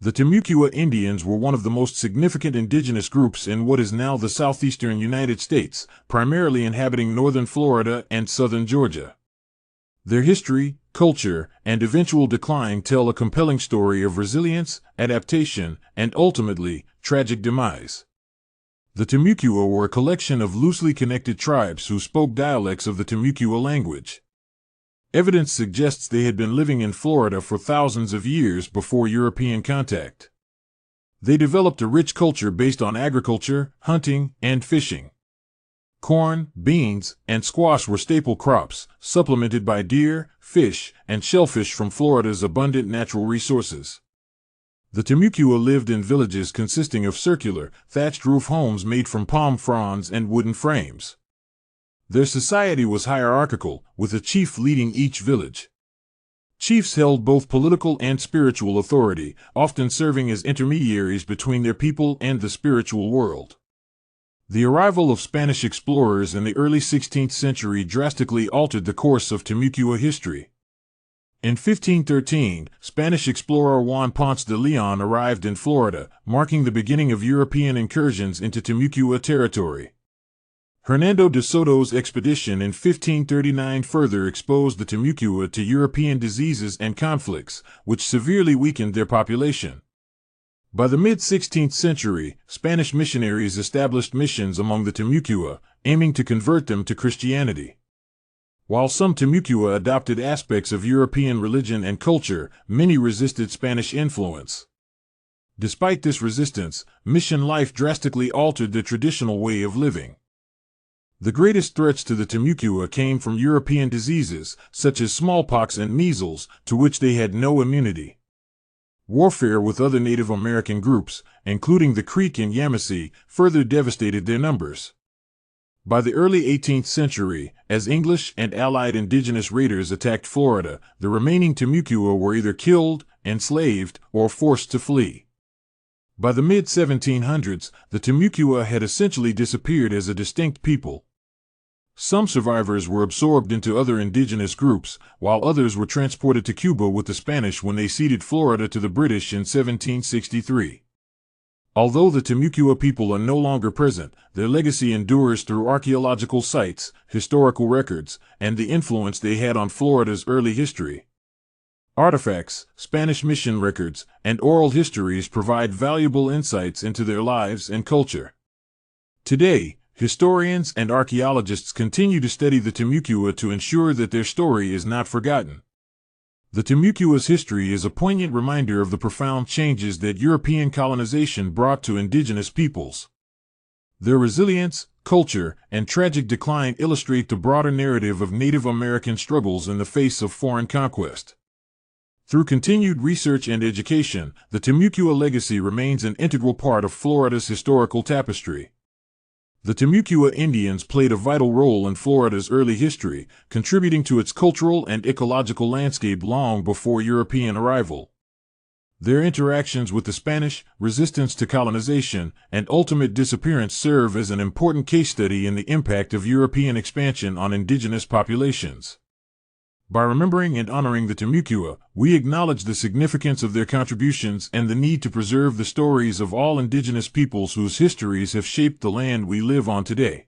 The Timucua Indians were one of the most significant indigenous groups in what is now the southeastern United States, primarily inhabiting northern Florida and southern Georgia. Their history, culture, and eventual decline tell a compelling story of resilience, adaptation, and ultimately, tragic demise. The Timucua were a collection of loosely connected tribes who spoke dialects of the Timucua language. Evidence suggests they had been living in Florida for thousands of years before European contact. They developed a rich culture based on agriculture, hunting, and fishing. Corn, beans, and squash were staple crops, supplemented by deer, fish, and shellfish from Florida's abundant natural resources. The Timucua lived in villages consisting of circular, thatched roof homes made from palm fronds and wooden frames. Their society was hierarchical, with a chief leading each village. Chiefs held both political and spiritual authority, often serving as intermediaries between their people and the spiritual world. The arrival of Spanish explorers in the early 16th century drastically altered the course of Timucua history. In 1513, Spanish explorer Juan Ponce de Leon arrived in Florida, marking the beginning of European incursions into Timucua territory. Hernando de Soto's expedition in 1539 further exposed the Timucua to European diseases and conflicts, which severely weakened their population. By the mid-16th century, Spanish missionaries established missions among the Timucua, aiming to convert them to Christianity. While some Timucua adopted aspects of European religion and culture, many resisted Spanish influence. Despite this resistance, mission life drastically altered their traditional way of living. The greatest threats to the Timucua came from European diseases, such as smallpox and measles, to which they had no immunity. Warfare with other Native American groups, including the Creek and Yamasee, further devastated their numbers. By the early 18th century, as English and Allied indigenous raiders attacked Florida, the remaining Timucua were either killed, enslaved, or forced to flee. By the mid-1700s, the Timucua had essentially disappeared as a distinct people. Some survivors were absorbed into other indigenous groups, while others were transported to Cuba with the Spanish when they ceded Florida to the British in 1763. Although the Timucua people are no longer present, their legacy endures through archaeological sites, historical records, and the influence they had on Florida's early history. Artifacts, Spanish mission records, and oral histories provide valuable insights into their lives and culture. Today, historians and archaeologists continue to study the Timucua to ensure that their story is not forgotten. The Timucua's history is a poignant reminder of the profound changes that European colonization brought to indigenous peoples. Their resilience, culture, and tragic decline illustrate the broader narrative of Native American struggles in the face of foreign conquest. Through continued research and education, the Timucua legacy remains an integral part of Florida's historical tapestry. The Timucua Indians played a vital role in Florida's early history, contributing to its cultural and ecological landscape long before European arrival. Their interactions with the Spanish, resistance to colonization, and ultimate disappearance serve as an important case study in the impact of European expansion on indigenous populations. By remembering and honoring the Timucua, we acknowledge the significance of their contributions and the need to preserve the stories of all indigenous peoples whose histories have shaped the land we live on today.